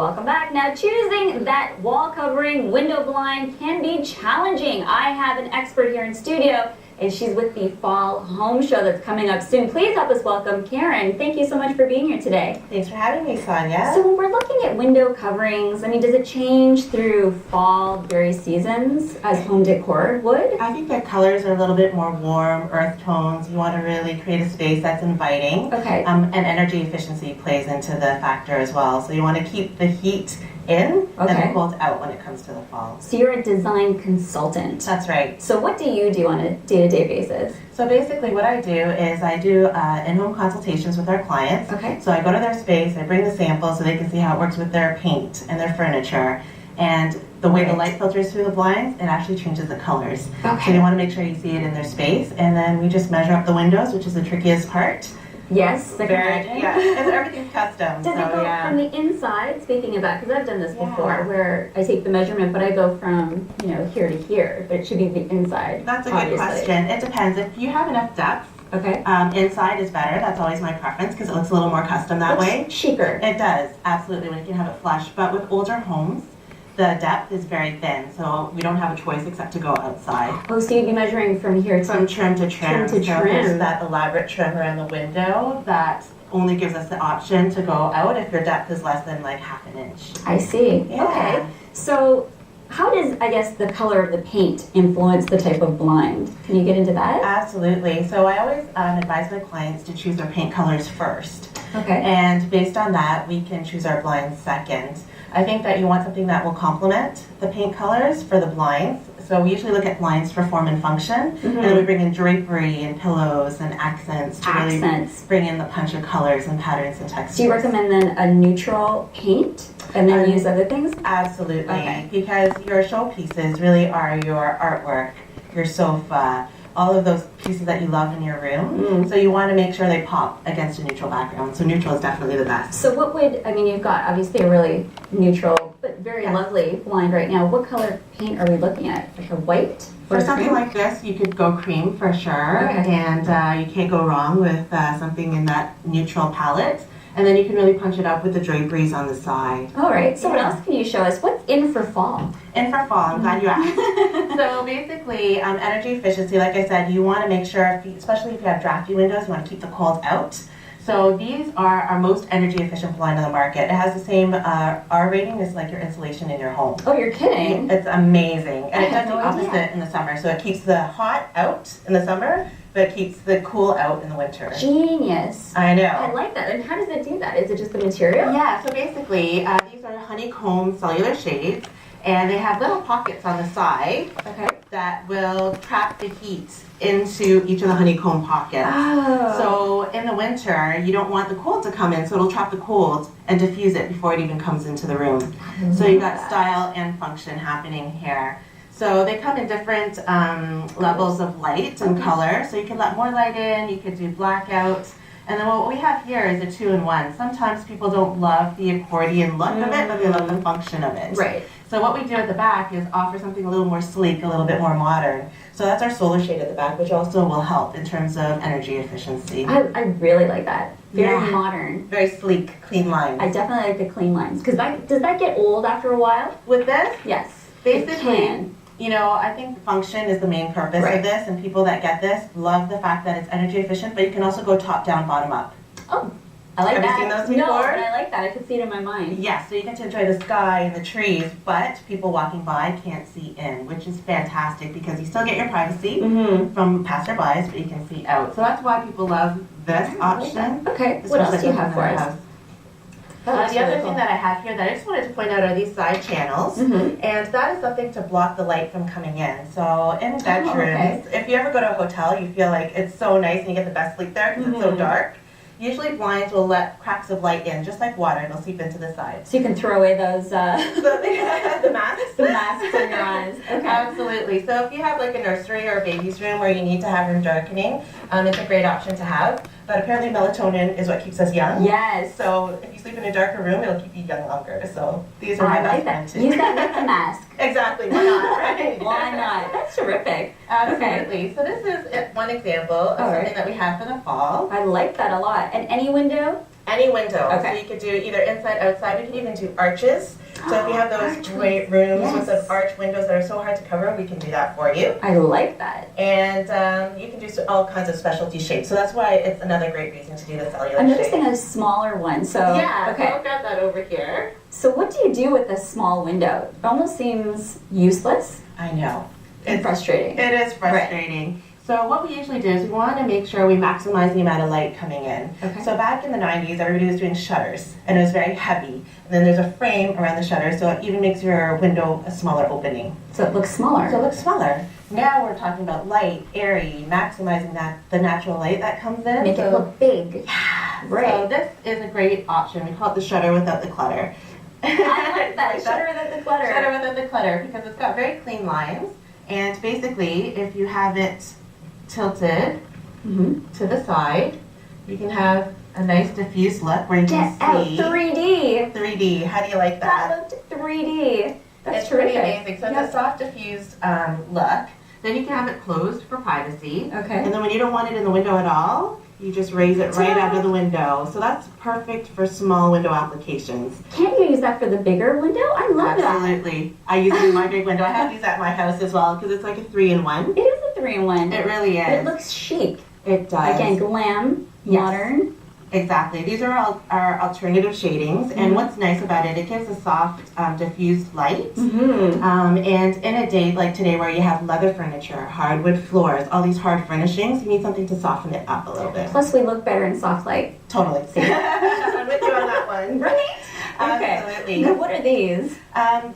welcome back. Now, choosing that wall covering window blind can be challenging. I have an expert here in studio, and she's with the Fall Home Show that's coming up soon. Please help us welcome Karen. Thank you so much for being here today. Thanks for having me, Sonia. So when we're looking at window coverings, I mean, does it change through fall, various seasons, as home decor would? I think the colors are a little bit more warm, earth tones. You want to really create a space that's inviting. Okay. And energy efficiency plays into the factor as well. So you want to keep the heat in and the cold out when it comes to the fall. So you're a design consultant. That's right. So what do you do on a day-to-day basis? So basically what I do is I do in-home consultations with our clients. Okay. So I go to their space, I bring the sample so they can see how it works with their paint and their furniture. And the way the light filters through the blinds, it actually changes the colors. Okay. So you want to make sure you see it in their space. And then we just measure up the windows, which is the trickiest part. Yes, I can imagine. Yeah, and everything's custom. Does it go from the inside, speaking of that, because I've done this before, where I take the measurement, but I go from, here to here, but it should be the inside. That's a good question. It depends. If you have enough depth, inside is better. That's always my preference because it looks a little more custom that way. Chicer. It does, absolutely, when you can have it flush. But with older homes, the depth is very thin, so we don't have a choice except to go outside. Oh, so you'd be measuring from here to from trim to trim. Trim to trim. There's that elaborate trim around the window that only gives us the option to go out if your depth is less than like half an inch. I see. Yeah. Okay. So how does, I guess, the color of the paint influence the type of blind? Can you get into that? Absolutely. So I always advise my clients to choose their paint colors first. Okay. And based on that, we can choose our blinds second. I think that you want something that will complement the paint colors for the blinds. So we usually look at blinds for form and function, and then we bring in drapery and pillows and accents to really bring in the punch of colors and patterns and textures. Do you recommend then a neutral paint and then use other things? Absolutely, because your showpieces really are your artwork, your sofa, all of those pieces that you love in your room. So you want to make sure they pop against a neutral background. So neutral is definitely the best. So what would, you've got obviously a really neutral but very lovely blind right now. What color paint are we looking at? Like a white? For something like this, you could go cream for sure. And you can't go wrong with something in that neutral palette. And then you can really punch it up with the draperies on the side. All right. So what else can you show us? What's in for fall? In for fall, I'm glad you asked. So basically, energy efficiency, like I said, you want to make sure, especially if you have drafty windows, you want to keep the cold out. So these are our most energy efficient blind on the market. It has the same R rating as like your insulation in your home. Oh, you're kidding. It's amazing. And it does the opposite in the summer. So it keeps the hot out in the summer, but it keeps the cool out in the winter. Genius. I know. I like that. And how does it do that? Is it just the material? Yeah, so basically these are honeycomb cellular shades, and they have little pockets on the side that will trap the heat into each of the honeycomb pockets. Oh. So in the winter, you don't want the cold to come in, so it'll trap the cold and diffuse it before it even comes into the room. So you've got style and function happening here. So they come in different levels of light and color. So you can let more light in, you could do blackout. And then what we have here is a 2-in-1. Sometimes people don't love the accordion look of it, but they love the function of it. Right. So what we do at the back is offer something a little more sleek, a little bit more modern. So that's our solar shade at the back, which also will help in terms of energy efficiency. I really like that. Very modern. Very sleek, clean lines. I definitely like the clean lines. Because does that get old after a while? With this? Yes. Basically, I think function is the main purpose of this, and people that get this love the fact that it's energy efficient, but you can also go top down, bottom up. Oh, I like that. Have you seen those before? No, but I like that. I could see it in my mind. Yes, so you get to enjoy the sky and the trees, but people walking by can't see in, which is fantastic because you still get your privacy from passerbys, but you can see out. So that's why people love this option. Okay, what else do you have for us? The other thing that I have here that I just wanted to point out are these side channels, and that is something to block the light from coming in. So in bedrooms, if you ever go to a hotel, you feel like it's so nice and you get the best sleep there because it's so dark. Usually blinds will let cracks of light in, just like water, and they'll seep into the side. So you can throw away those... the masks? The masks on your eyes. Okay. Absolutely. So if you have like a nursery or a baby's room where you need to have room darkening, it's a great option to have. But apparently melatonin is what keeps us young. Yes. So if you sleep in a darker room, it'll keep you young longer. So these are my best friends too. Use that with the mask. Exactly. Why not? Right? Why not? That's terrific. Absolutely. Okay. So this is one example of something that we have for the fall. I like that a lot. And any window? Any window. Okay. So you could do either inside, outside. We can even do arches. So if you have those Arches. great rooms Yes. with those arch windows that are so hard to cover, we can do that for you. I like that. And you can do all kinds of specialty shapes. So that's why it's another great reason to do the cellular I'm shape. noticing a smaller one, so Yeah, so okay. I'll grab that over here. So what do you do with a small window? It almost seems useless I know. and frustrating. It is frustrating. So what we usually do is we want to make sure we maximize the amount of light coming in. Okay. So back in the 90s, everybody was doing shutters, and it was very heavy. And then there's a frame around the shutter, so it even makes your window a smaller opening. So it looks smaller. So it looks smaller. Now we're talking about light, airy, maximizing the natural light that comes in. Make it look big. So Right. this is a great option. We call it the shutter without the clutter. I like that. Shutter without the clutter. Shutter without the clutter, because it's got very clean lines. And basically, if you have it tilted Mm-hmm. to the side, you can have a nice diffuse look where you can Get out. see 3D. 3D. How do you like that? That looked 3D. That's It's pretty terrific. amazing. So Yep. it's a soft diffused look. Then you can have it closed for privacy. Okay. And then when you don't want it in the window at all, you just raise it right out of the window. So that's perfect for small window applications. Can't you use that for the bigger window? I love that. Absolutely. I use it in my big window. I have these at my house as well because it's like a 3-in-1. It is a 3-in-1. It really is. But it looks chic. It does. Again, glam, Yes. modern. Exactly. These are all our alternative shadings, and what's nice about it, it gives a soft, diffused light. Mm-hmm. And in a day like today where you have leather furniture, hardwood floors, all these hard furnishings, you need something to soften it up a little bit. Plus, we look better in soft light. Totally. I'm with you on that one. Right? Okay. Absolutely. Now, what are these?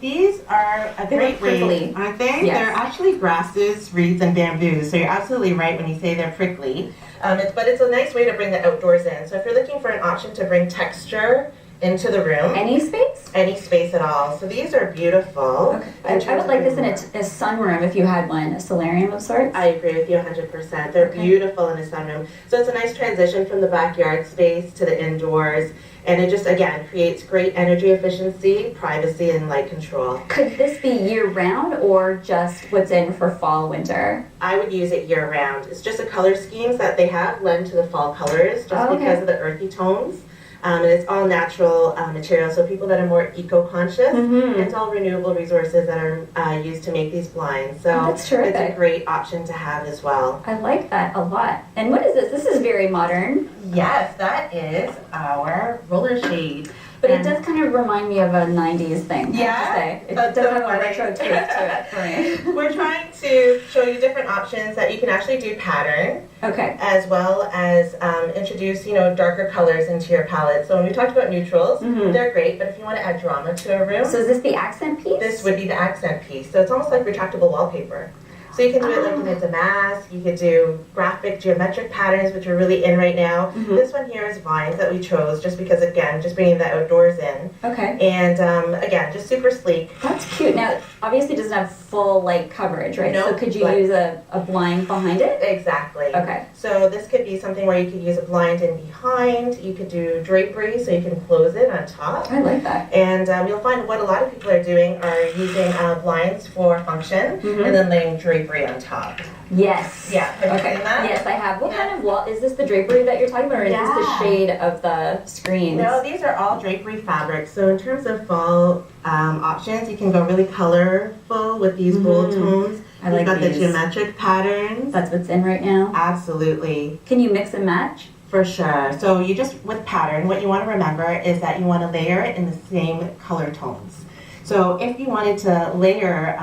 These are a They great look prickly. way, aren't they? Yes. They're actually grasses, reeds, and bamboos. So you're absolutely right when you say they're prickly. But it's a nice way to bring the outdoors in. So if you're looking for an option to bring texture into the room, Any space? any space at all. So these are beautiful. Okay. I would like this in a sunroom if you had one, a solarium of sorts. I agree with you 100%. They're Okay. beautiful in a sunroom. So it's a nice transition from the backyard space to the indoors. And it just, again, creates great energy efficiency, privacy, and light control. Could this be year-round or just what's in for fall, winter? I would use it year-round. It's just the color schemes that they have lend to the fall colors just Okay. because of the earthy tones. And it's all natural material, so people that are more eco-conscious, Mm-hmm. it's all renewable resources that are used to make these blinds. So Oh, that's terrific. it's a great option to have as well. I like that a lot. And what is this? This is very modern, Yes, that is our roller shade. but it And- does kind of remind me of a 90s thing, I Yeah? have to say. It That's does so have a funny. retro twist to it for me. We're trying to show you different options that you can actually do pattern, Okay. as well as introduce, darker colors into your palette. So when we talked about neutrals, Mhm. they're great, but if you want to add drama to a room, So is this the accent piece? this would be the accent piece. So it's almost like retractable wallpaper. So you can do it like in a damask, you could do graphic geometric patterns, which are really in right now. Mhm. This one here is vines that we chose just because, again, just bringing the outdoors in. Okay. And again, just super sleek. That's cute. Now, obviously it doesn't have full light coverage, right? So Nope. could you But- use a blind behind it? Exactly. Okay. So this could be something where you could use a blind in behind. You could do drapery, so you can close it on top. I like that. And you'll find what a lot of people are doing are using blinds for function Mhm. and then laying drapery on top. Yes. Yeah, have you Okay. seen that? Yes, I have. What Yeah. kind of wall is this? The drapery that you're talking about, or is this the Yeah. shade of the screens? No, these are all drapery fabrics. So in terms of fall options, you can go really colorful with these bold Mhm. tones. I like You've got these. the geometric patterns. That's what's in right now. Absolutely. Can you mix and match? For sure. So you just, with pattern, what you want to remember is that you want to layer it in the same color tones. So if you wanted to layer,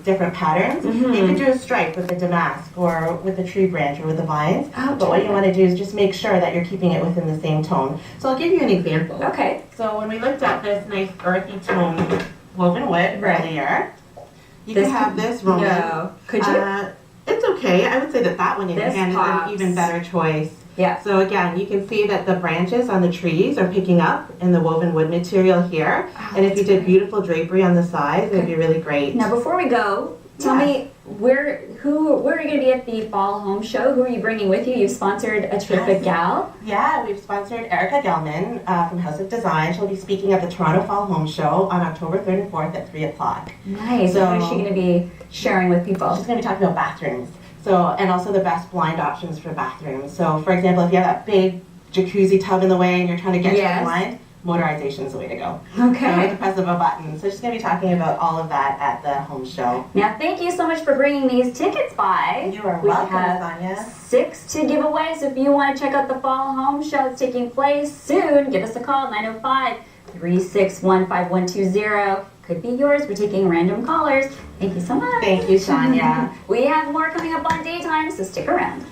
different patterns, Mhm. you could do a stripe with the damask or with the tree branch or with the vines. Oh, But what you want to do is just make sure that you're keeping it within the same tone. So I'll give you an example. Okay. So when we looked at this nice earthy tone woven wood Right. earlier, you This could have could- this Roman. No. Could you? It's okay. I would say that one in your This hand is pops. an even better choice. Yeah. So again, you can see that the branches on the trees are picking up in the woven wood material here. Oh, And if you that's did great. beautiful drapery on the sides, it would be really great. Now, before we go, tell Yeah. me where are you going to be at the Fall Home Show? Who are you bringing with you? You've sponsored a terrific Yes. gal. Yeah, we've sponsored Erica Gelman from House of Design. She'll be speaking at the Toronto Fall Home Show on October 3rd and 4th at 3 o'clock. Nice. So- What is she going to be sharing with people? She's going to be talking about bathrooms. So, and also the best blind options for bathrooms. So, for example, if you have that big jacuzzi tub in the way and you're trying to get to Yes. the blind, motorization is the way to go. So Okay. the press of a button. So she's going to be talking about all of that at the home show. Now, thank you so much for bringing these tickets by. You are We welcome, have Sonia. 6 to give away, so if you want to check out the fall home show that's taking place soon, give us a call, 905-361-5120. Could be yours. We're taking random callers. Thank you so much. Thank you, Sonia. We have more coming up on Daytime, so stick around.